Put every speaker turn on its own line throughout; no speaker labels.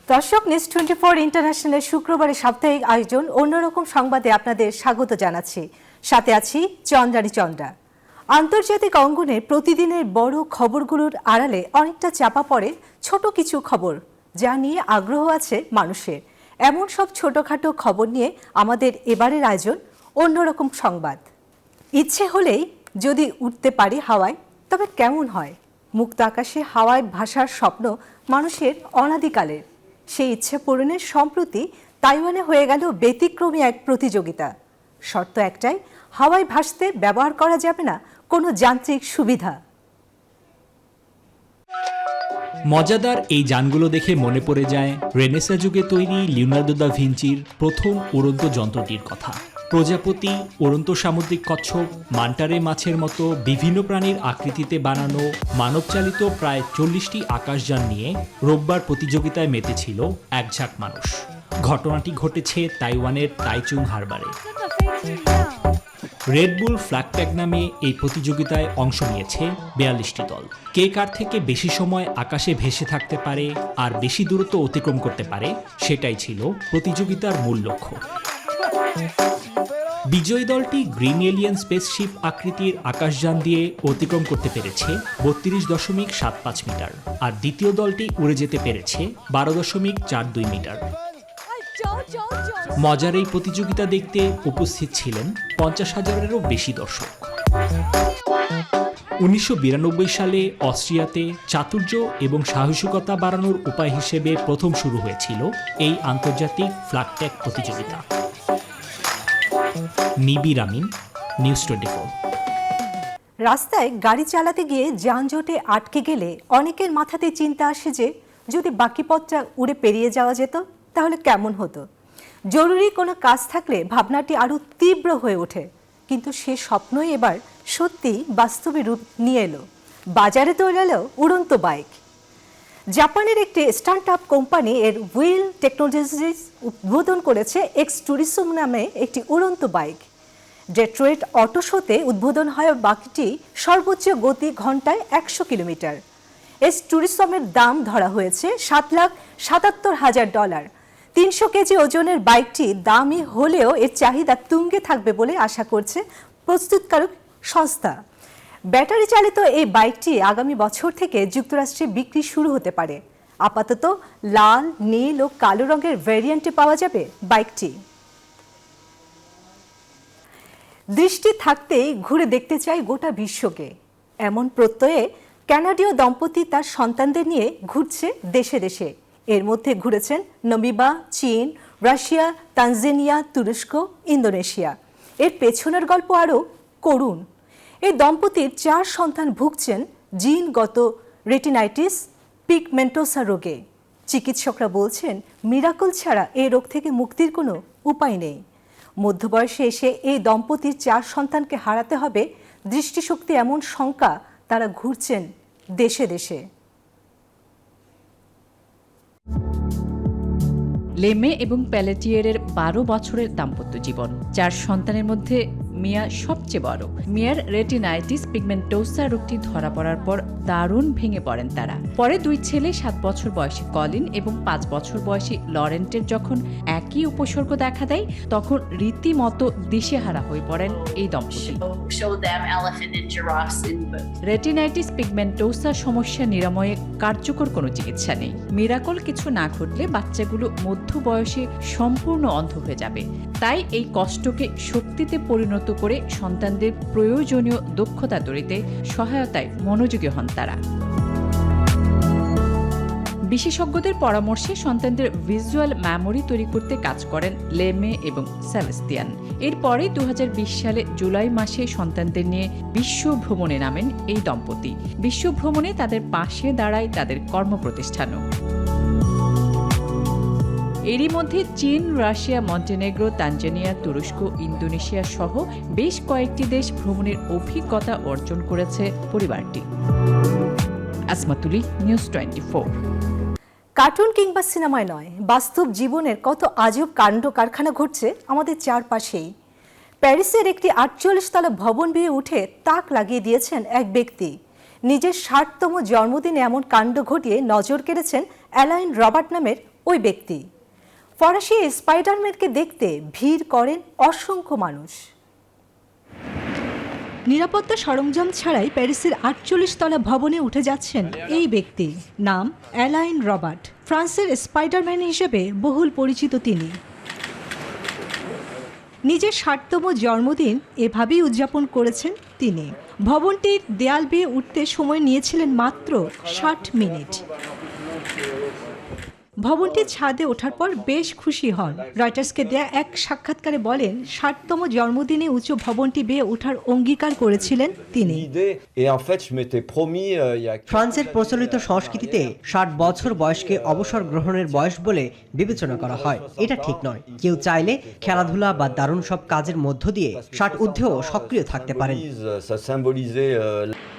দর্শক, নিউজ 24 ইন্টারন্যাশনালের শুক্রবারের সাপ্তাহিক আয়োজন অন্যরকম সংবাদে আপনাদের স্বাগত জানাচ্ছি। সাথে আছি চন্দ্রানী চন্দ্রা। আন্তর্জাতিক অঙ্গনে প্রতিদিনের বড় খবরগুলোর আড়ালে অনেকটা চাপা পড়ে ছোট কিছু খবর, যা নিয়ে আগ্রহ আছে মানুষের। এমন সব ছোটখাটো খবর নিয়ে আমাদের এবারের আয়োজন অন্যরকম সংবাদ। ইচ্ছে হলেই যদি উঠতে পারি হাওয়ায়, তবে কেমন হয়? মুক্ত আকাশে হাওয়ায় ভাসার স্বপ্ন মানুষের অনাদিকালের। সেই ইচ্ছে পূরণের সম্প্রতি তাইওয়ানে হয়ে গেল ব্যতিক্রমী এক প্রতিযোগিতা। শর্ত একটাই, হাওয়ায় ভাসতে ব্যবহার করা যাবে না কোনো যান্ত্রিক সুবিধা।
মজাদার এই যানগুলো দেখে মনে পড়ে যায় রেনেসাঁ যুগে তৈরি লিওনার্দো দা ভিঞ্চির প্রথম উড়ন্ত যন্ত্রটির কথা। প্রজাপতি, উড়ন্ত সামুদ্রিক কচ্ছপ, মান্টারে মাছের মতো বিভিন্ন প্রাণীর আকৃতিতে বানানো মানবচালিত প্রায় 40টি আকাশযান নিয়ে রোববার প্রতিযোগিতায় মেতেছিল এক ঝাঁক মানুষ। ঘটনাটি ঘটেছে তাইওয়ানের তাইচুং হারবারে। রেডবুল ফ্ল্যাগ ট্যাগ নামে এই প্রতিযোগিতায় অংশ নিয়েছে 42টি দল। কে কার থেকে বেশি সময় আকাশে ভেসে থাকতে পারে আর বেশি দূরত্ব অতিক্রম করতে পারে, সেটাই ছিল প্রতিযোগিতার মূল লক্ষ্য। বিজয়ী দলটি গ্রিন এলিয়েন স্পেসশিপ আকৃতির আকাশযান দিয়ে অতিক্রম করতে পেরেছে 32.75 মিটার, আর দ্বিতীয় দলটি উড়ে যেতে পেরেছে 12.42 মিটার। মজার এই প্রতিযোগিতা দেখতে উপস্থিত ছিলেন 50,000-এরও বেশি দর্শক। 1992 সালে অস্ট্রিয়াতে চাতুর্য এবং সাহসিকতা বাড়ানোর উপায় হিসেবে প্রথম শুরু হয়েছিল এই আন্তর্জাতিক ফ্ল্যাগ ট্যাগ প্রতিযোগিতা। নিবিড় আমিন, নিউজ 24।
রাস্তায় গাড়ি চালাতে গিয়ে যানজটে আটকে গেলে অনেকের মাথাতে চিন্তা আসে যে যদি বাকি পথটা উড়ে পেরিয়ে যাওয়া যেত তাহলে কেমন হতো। জরুরি কোনো কাজ থাকলে ভাবনাটি আরও তীব্র হয়ে ওঠে, কিন্তু সে স্বপ্নই এবার সত্যি বাস্তবে রূপ নিয়ে এলো। বাজারে তৈরি এলো উড়ন্ত বাইক। জাপানের একটি স্টার্ট আপ কোম্পানি এর হুইল টেকনোলজিস উদ্বোধন করেছে এক্স ট্যুরিজম নামে একটি উড়ন্ত বাইক। ডেট্রয়েট অটো শোতে উদ্বোধন হয় বাইকটি সর্বোচ্চ গতি ঘন্টায় 100 কিলোমিটার। এক্স ট্যুরিজমের দাম ধরা হয়েছে $7,77,000। 300 কেজি ওজনের বাইকটি দামি হলেও এর চাহিদা তুঙ্গে থাকবে বলে আশা করছে প্রস্তুতকারক সংস্থা। ব্যাটারি চালিত এই বাইকটি আগামী বছর থেকে যুক্তরাষ্ট্রে বিক্রি শুরু হতে পারে। আপাতত লাল, নীল ও কালো রঙের ভ্যারিয়েন্টে পাওয়া যাবে বাইকটি। দৃষ্টি থাকতেই ঘুরে দেখতে চাই গোটা বিশ্বকে, এমন প্রত্যয়ে কানাডীয় দম্পতি তার সন্তানদের নিয়ে ঘুরছে দেশে দেশে। এর মধ্যে ঘুরেছেন নামিবিয়া, চীন, রাশিয়া, তানজানিয়া, তুরস্ক, ইন্দোনেশিয়া। এর পেছনের গল্প আরও করুণ। এই দম্পতির 4 সন্তান ভুগছেন জিনগত রেটিনাইটিস পিগমেন্টোসা রোগে। চিকিৎসকরা বলছেন মিরাকল ছাড়া এই রোগ থেকে মুক্তির কোনো উপায় নেই। মধ্যবয়সে এসে এই দম্পতির 4 সন্তানকে হারাতে হবে দৃষ্টিশক্তি এমন শঙ্কা, তারা ঘুরছেন দেশে দেশে।
লেমে এবং প্যালেটিয়েরের 12 বছরের দাম্পত্য জীবন। 4 সন্তানের মধ্যে মিয়া সবচেয়ে বড়। মিয়ার রেটিনাইটিস পিগমেন্টোসা রোগটি ধরা পড়ার পর দারুণ ভেঙে পড়েন তারা। পরে 2 ছেলে 7 বছর বয়সী কলিন এবং 5 বছর বয়সী লরেন্টের যখন একই উপসর্গ দেখা দেয়, তখন রীতিমতো দিশেহারা হয়ে পড়েন এই দম্পতি। রেটিনাইটিস পিগমেন্টোসা সমস্যা নিরাময়ে কার্যকর কোনো চিকিৎসা নেই। মিরাকল কিছু না ঘটলে বাচ্চাগুলো মধ্য বয়সে সম্পূর্ণ অন্ধ হয়ে যাবে। তাই এই কষ্টকে শক্তিতে পরিণত করে সন্তানদের প্রয়োজনীয় দক্ষতা তৈরিতে সহায়তায় মনোযোগী হন তারা। বিশেষজ্ঞদের পরামর্শে সন্তানদের ভিজুয়াল মেমোরি তৈরি করতে কাজ করেন লেমে এবং সেলেস্তিয়ান। এরপরে 2020 সালে জুলাই মাসে সন্তানদের নিয়ে বিশ্ব ভ্রমণে নামেন এই দম্পতি। বিশ্ব ভ্রমণে তাদের পাশে দাঁড়ায় তাদের কর্মপ্রতিষ্ঠানও। এরই মধ্যে চীন, রাশিয়া, মন্টেনেগ্রো, তানজানিয়া, তুরস্ক, ইন্দোনেশিয়া সহ বেশ কয়েকটি দেশ ভ্রমণের অভিজ্ঞতা অর্জন করেছে পরিবারটি। আসমাতুলি, নিউজ 24।
কার্টুন কিংবা সিনেমায় নয়, বাস্তব জীবনের কত আজব কাণ্ড কারখানা ঘটছে আমাদের চারপাশেই। প্যারিসের একটি 48 তলা ভবন বেয়ে উঠে তাক লাগিয়ে দিয়েছেন এক ব্যক্তি। নিজের 60তম জন্মদিনে এমন কাণ্ড ঘটিয়ে নজর কেড়েছেন অ্যালাইন রবার্ট নামের ওই ব্যক্তি। ফরাসি স্পাইডারম্যানকে দেখতে ভিড় করেন অসংখ্য মানুষ। নিরাপত্তা সরঞ্জাম ছাড়াই প্যারিসের 48 তলা ভবনে উঠে যাচ্ছেন এই ব্যক্তি। নাম অ্যালাইন রবার্ট। ফ্রান্সের স্পাইডারম্যান হিসেবে বহুল পরিচিত তিনি। নিজের 60তম জন্মদিন এভাবেই উদযাপন করেছেন তিনি। ভবনটির দেয়াল বেয়ে উঠতে সময় নিয়েছিলেন মাত্র 60 মিনিট। ভবনটির ছাদে ওঠার পর বেশ খুশি হন। রয়টার্সকে দেয়া এক সাক্ষাৎকারে বলেন, 60তম জন্মদিনে উঁচু ভবনটি বেয়ে ওঠার অঙ্গীকার করেছিলেন তিনি।
ফ্রান্সের প্রচলিত সংস্কৃতিতে 60 বছর বয়সকে অবসর গ্রহণের বয়স বলে বিবেচনা করা হয়। এটা ঠিক নয়। কেউ চাইলে খেলাধুলা বা দারুণ সব কাজের মধ্য দিয়ে 60 ঊর্ধ্বেও সক্রিয় থাকতে পারেন।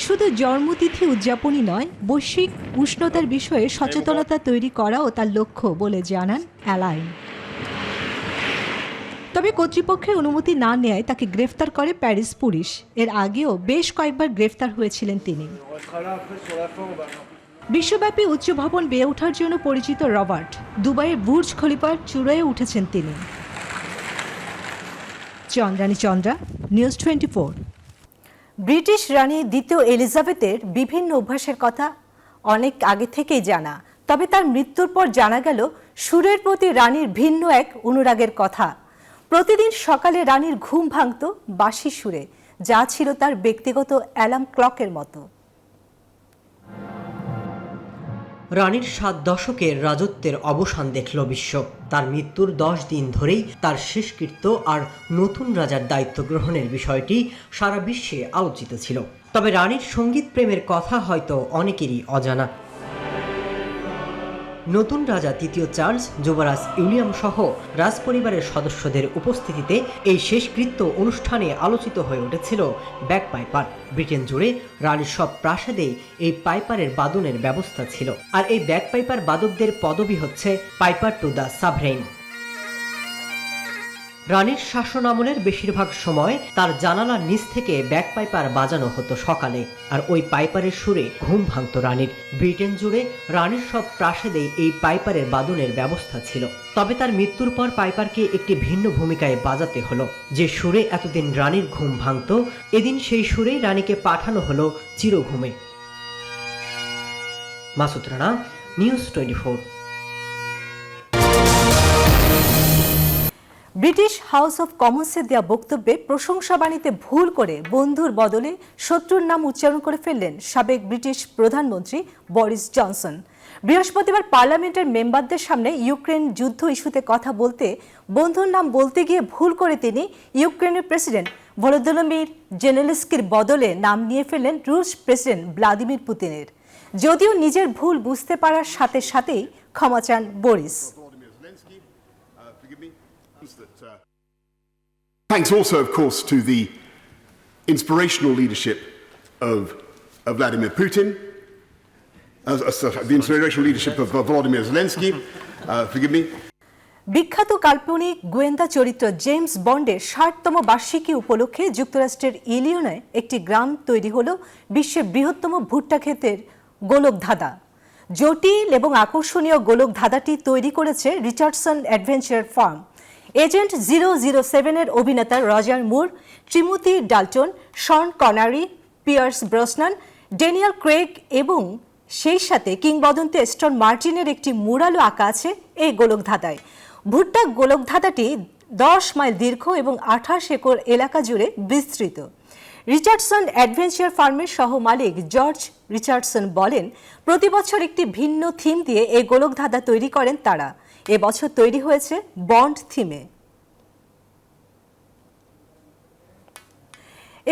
শুধু জন্মতিথি উদযাপনই নয়, বৈশ্বিক উষ্ণতার বিষয়ে সচেতনতা তৈরি করাও তার লক্ষ্য বলে জানান অ্যালাইন। তবে কর্তৃপক্ষের অনুমতি না নেয় তাকে গ্রেফতার করে প্যারিস পুলিশ। এর আগেও বেশ কয়েকবার গ্রেফতার হয়েছিলেন তিনি। বিশ্বব্যাপী উচ্চ ভবন বেয়ে ওঠার জন্য পরিচিত রবার্ট দুবাইয়ের বুর্জ খলিফার চূড়ায় উঠেছেন তিনি। চন্দ্রানী চন্দ্রা, নিউজ 24। ব্রিটিশ রানী দ্বিতীয় এলিজাবেথের বিভিন্ন অভ্যাসের কথা অনেক আগে থেকেই জানা, তবে তার মৃত্যুর পর জানা গেল সুরের প্রতি রানীর ভিন্ন এক অনুরাগের কথা। প্রতিদিন সকালে রানীর ঘুম ভাঙত বাঁশি সুরে, যা ছিল তার ব্যক্তিগত অ্যালার্ম ক্লকের মতো।
রানীর 7 দশকের রাজত্বের অবসান দেখল বিশ্ব। তার মৃত্যুর 10 দিন ধরেই তার শেষকৃত্য আর নতুন রাজার দায়িত্ব গ্রহণের বিষয়টি সারা বিশ্বে আলোচিত ছিল। তবে রানীর সঙ্গীত প্রেমের কথা হয়তো অনেকেরই অজানা। নতুন রাজা তৃতীয় চার্লস, যুবরাজ উইলিয়াম সহ রাজপরিবারের সদস্যদের উপস্থিতিতে এই শেষকৃত্য অনুষ্ঠানে আলোচিত হয়ে উঠেছিল ব্যাগপাইপার। ব্রিটেন জুড়ে রানীর সব প্রাসাদেই এই পাইপারের বাদনের ব্যবস্থা ছিল। আর এই ব্যাগপাইপার বাদকদের পদবি হচ্ছে পাইপার টু দ্য সাভরেইন। রানীর শাসন আমলের বেশিরভাগ সময় তার জানালার নিচ থেকে ব্যাগপাইপার বাজানো হতো সকালে, আর ওই পাইপারের সুরে ঘুম ভাঙত রানীর। ব্রিটেন জুড়ে রানীর সব প্রাসাদেই এই পাইপারের বাদনের ব্যবস্থা ছিল। তবে তার মৃত্যুর পর পাইপারকে একটি ভিন্ন ভূমিকায় বাজাতে হলো। যে সুরে এতদিন রানীর ঘুম ভাঙত, এদিন সেই সুরেই রানীকে পাঠানো হলো চিরঘুমে। Masud Rana, news 24।
British house of কমন্সে দেওয়া বক্তব্যে প্রশংসাবাণীতে ভুল করে বন্ধুর বদলে শত্রুর নাম উচ্চারণ করে ফেললেন সাবেক ব্রিটিশ প্রধানমন্ত্রী বরিস জনসন। বৃহস্পতিবার পার্লামেন্টের মেম্বারদের সামনে ইউক্রেন যুদ্ধ ইস্যুতে কথা বলতে বন্ধুর নাম বলতে গিয়ে ভুল করে তিনি ইউক্রেনের প্রেসিডেন্ট ভলোদিমির জেলেনস্কির বদলে নাম নিয়ে ফেললেন রুশ প্রেসিডেন্ট ভ্লাদিমির পুতিনের। যদিও নিজের ভুল বুঝতে পারার সাথে সাথেই ক্ষমা চান Boris.
Thanks also, of course, to the inspirational leadership of Vladimir Putin, the inspirational leadership of Volodymyr Zelensky, forgive me.
বিখ্যাত কাল্পনিক গোয়েন্দা চরিত্র জেমস বন্ডের 60তম বার্ষিকী উপলক্ষে যুক্তরাষ্ট্রের ইলিনয়ে একটি গ্রাম তৈরি হলো বিশ্বের বৃহত্তম ভুট্টা ক্ষেতের গোলকধাঁধা। জটিল এবং আকর্ষণীয় গোলকধাঁধাটি তৈরি করেছে রিচার্ডসন অ্যাডভেঞ্চার ফার্ম। এজেন্ট 007-এর অভিনেতা রজার মুর, টিমোথি ডাল্টন, শন Connery, Pierce Brosnan, Daniel Craig এবং সেই সাথে কিংবদন্তি স্টন মার্টিনের একটি মুরালও আঁকা আছে এই গোলকধাঁধায়। ভুট্টা গোলকধাঁধাটি 10 মাইল দীর্ঘ এবং 28 একর এলাকা জুড়ে বিস্তৃত। রিচার্ডসন অ্যাডভেঞ্চার ফার্মের সহ মালিক জর্জ রিচার্ডসন বলেন, প্রতি বছর একটি ভিন্ন থিম দিয়ে এই গোলকধাঁধা তৈরি করেন তারা। এবছর তৈরি হয়েছে বন্ড থিমে।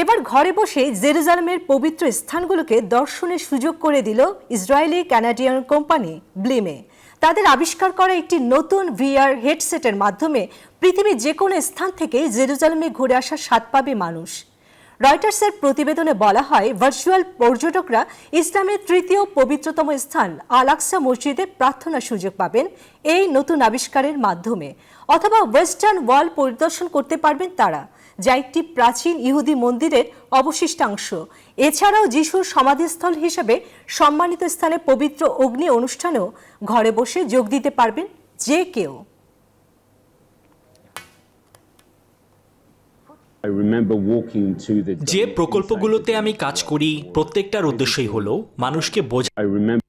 এবার ঘরে বসে জেরুজালেমের পবিত্র স্থানগুলোকে দর্শনের সুযোগ করে দিল ইসরায়েলি কানাডিয়ান কোম্পানি ব্লিমে। তাদের আবিষ্কার করা একটি নতুন VR হেডসেটের মাধ্যমে পৃথিবীর যে কোনো স্থান থেকে জেরুজালেমে ঘুরে আসার স্বাদ পাবে মানুষ। রয়টার্সের প্রতিবেদনে বলা হয়, ভার্চুয়াল পর্যটকরা ইসলামের তৃতীয় পবিত্রতম স্থান আল আকসা মসজিদে প্রার্থনার সুযোগ পাবেন এই নতুন আবিষ্কারের মাধ্যমে, অথবা ওয়েস্টার্ন ওয়াল পরিদর্শন করতে পারবেন তারা, যা একটি প্রাচীন ইহুদি মন্দিরের অবশিষ্টাংশ। এছাড়াও যিশুর সমাধিস্থল হিসেবে সম্মানিত স্থানে পবিত্র অগ্নি অনুষ্ঠানেও ঘরে বসে যোগ দিতে পারবেন যে কেউ।
I remember walking to the
যে প্রকল্পগুলোতে আমি কাজ করি প্রত্যেকটার উদ্দেশ্যই হলো মানুষকে বোঝা
I remember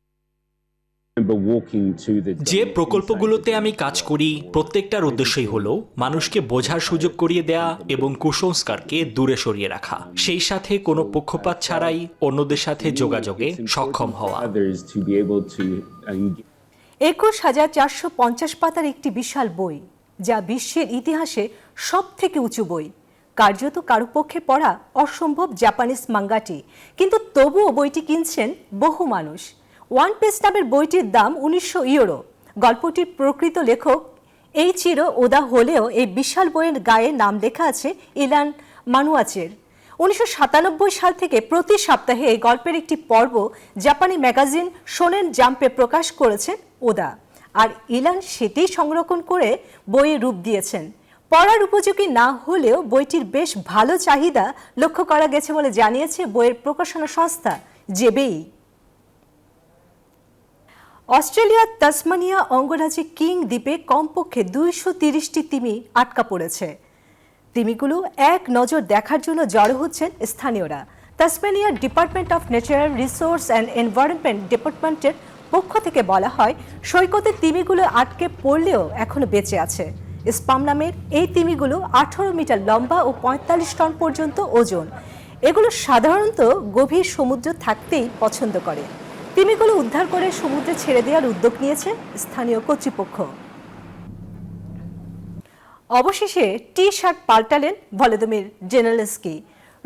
walking to the
যে প্রকল্পগুলোতে আমি কাজ করি প্রত্যেকটার উদ্দেশ্যই হলো মানুষকে বোঝার সুযোগ করিয়ে দেয়া এবং কুসংস্কারকে দূরে সরিয়ে রাখা, সেই সাথে কোনো পক্ষপাত ছাড়াই অন্যদের সাথে যোগাযোগে সক্ষম হওয়া।
others to be able to
21,450 পাতার একটি বিশাল বই, যা বিশ্বের ইতিহাসে সবথেকে উঁচু বই। কার্যত কারো পক্ষে পড়া অসম্ভব জাপানিজ মাঙ্গাটি, কিন্তু তবুও বইটি কিনছেন বহু মানুষ। ওয়ান পিস নামের বইটির দাম 1900 ইউরো। গল্পটির প্রকৃত লেখক এইচিরো ওদা হলেও এই বিশাল বইয়ের গায়ে নাম লেখা আছে ইলান মানুয়াচের। 1997 সাল থেকে প্রতি সপ্তাহে এই গল্পের একটি পর্ব জাপানি ম্যাগাজিন শোনেন জাম্পে প্রকাশ করেছেন ওদা, আর ইলান সেটি সংরক্ষণ করে বইয়ে রূপ দিয়েছেন। পড়ার উপযোগী না হলেও বইটির বেশ ভালো চাহিদা লক্ষ্য করা গেছে বলে জানিয়েছে বইয়ের প্রকাশনা সংস্থা জেবেই। অস্ট্রেলিয়ার তাসমানিয়া অঙ্গরাজ্যে কিং দ্বীপে কমপক্ষে 230টি তিমি আটকা পড়েছে। তিমিগুলো এক নজর দেখার জন্য জড়ো হচ্ছেন স্থানীয়রা। তাসমানিয়ার department of natural resource and environment ডিপার্টমেন্টের পক্ষ থেকে বলা হয়, সৈকতে তিমিগুলো আটকে পড়লেও এখনো বেঁচে আছে। স্পাম নামের এই তিমিগুলো 18 মিটার লম্বা ও 45 টন পর্যন্ত ওজন। এগুলো সাধারণত গভীর সমুদ্র থাকতেই পছন্দ করে। তিমিগুলো উদ্ধার করে সমুদ্রে ছেড়ে দেওয়ার উদ্যোগ নিয়েছে স্থানীয় কর্তৃপক্ষ। অবশেষে টি শার্ট পাল্টালেন ভলোদিমির জেলেনস্কি।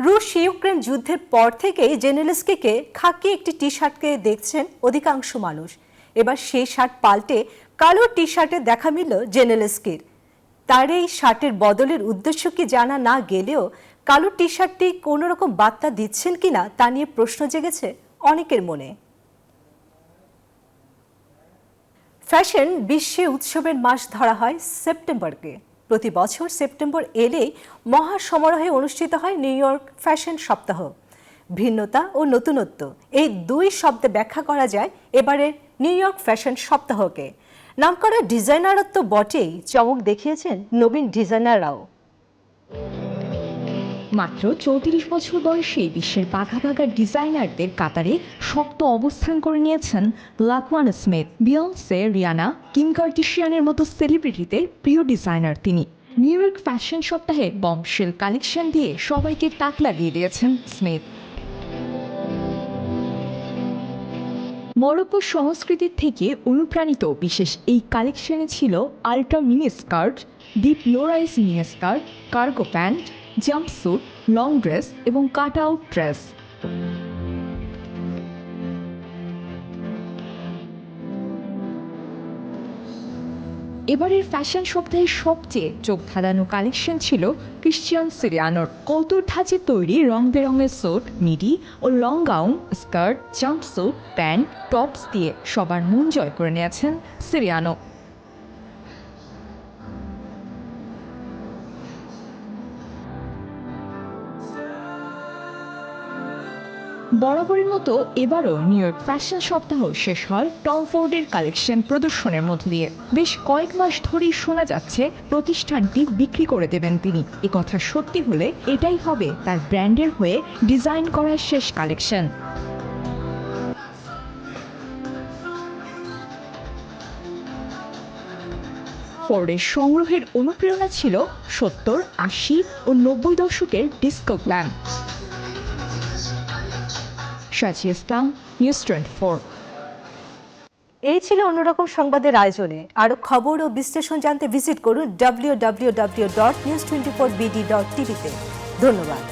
রুশ ইউক্রেন যুদ্ধের পর থেকেই জেলেনস্কিকে খাকি একটি টি শার্টকে দেখছেন অধিকাংশ মানুষ। এবার সেই শার্ট পাল্টে কালো টি শার্টে দেখা মিলল জেলেনস্কির। তার এই শার্টের বদলের উদ্দেশ্য কি জানা না গেলেও কালো টি শার্টটি কোনো রকম বার্তা দিচ্ছেন কিনা তা নিয়ে প্রশ্ন জেগেছে অনেকের মনে। ফ্যাশন বিশ্বে উৎসবের মাস ধরা হয় সেপ্টেম্বরকে। প্রতি বছর সেপ্টেম্বর এলেই মহা সমারোহে অনুষ্ঠিত হয় নিউ ইয়র্ক ফ্যাশন সপ্তাহ। ভিন্নতা ও নতুনত্ব এই দুই শব্দে ব্যাখ্যা করা যায় এবারের নিউ ইয়র্ক ফ্যাশন সপ্তাহকে। নামকরা ডিজাইনাররা তো বটেই, চমক দেখিয়েছেন নবীন ডিজাইনাররাও।
মাত্র 34 বছর বয়সে বিশ্বের বাঘা বাঘা ডিজাইনারদের কাতারে শক্ত অবস্থান করে নিয়েছেন লাকওয়ানা স্মিথ। বিয়ন্সে, রিয়ানা, কিম কার্দাশিয়ানের মতো সেলিব্রিটিদের প্রিয় ডিজাইনার তিনি। নিউ ইয়র্ক ফ্যাশন সপ্তাহে বম্বশেল কালেকশন দিয়ে সবাইকে তাক লাগিয়ে দিয়েছেন স্মিথ। মরক্কো সংস্কৃতির থেকে অনুপ্রাণিত বিশেষ এই কালেকশনে ছিল ultra mini skirt, deep low rise mini skirt, cargo pant, jumpsuit, long dress এবং কাট আউট ড্রেস। এবারের ফ্যাশন সপ্তাহের সবচেয়ে চোখ ধাঁধানো কালেকশন ছিল ক্রিশ্চিয়ান সিরিয়ানোর। কৌতুর ধাঁচে তৈরি রং বেরঙের স্যুট, মিডি ও long gown, skirt, jumpsuit, pant, tops দিয়ে সবার মন জয় করে নিয়েছেন সিরিয়ানো। বরাবরের মতো এবারও নিউ ইয়র্ক ফ্যাশন সপ্তাহ শেষ হয় টম ফোর্ডের কালেকশন প্রদর্শনের মধ্য দিয়ে। বেশ কয়েক মাস ধরেই শোনা যাচ্ছে প্রতিষ্ঠানটি বিক্রি করে দেবেন তিনি। এ কথা সত্যি হলে এটাই হবে তার ব্র্যান্ডের হয়ে ডিজাইন করা শেষ কালেকশন। ফোর্ডের সংগ্রহের অনুপ্রেরণা ছিল 70, 80 ও 90 দশকের ডিস্কো গ্ল্যাম। শাচি ইসলাম, নিউজ 24।
এই ছিল অন্যরকম সংবাদের আয়োজনে। আরো খবর ও বিশ্লেষণ জানতে ভিজিট করুন www.news24bd.tv তে। ধন্যবাদ।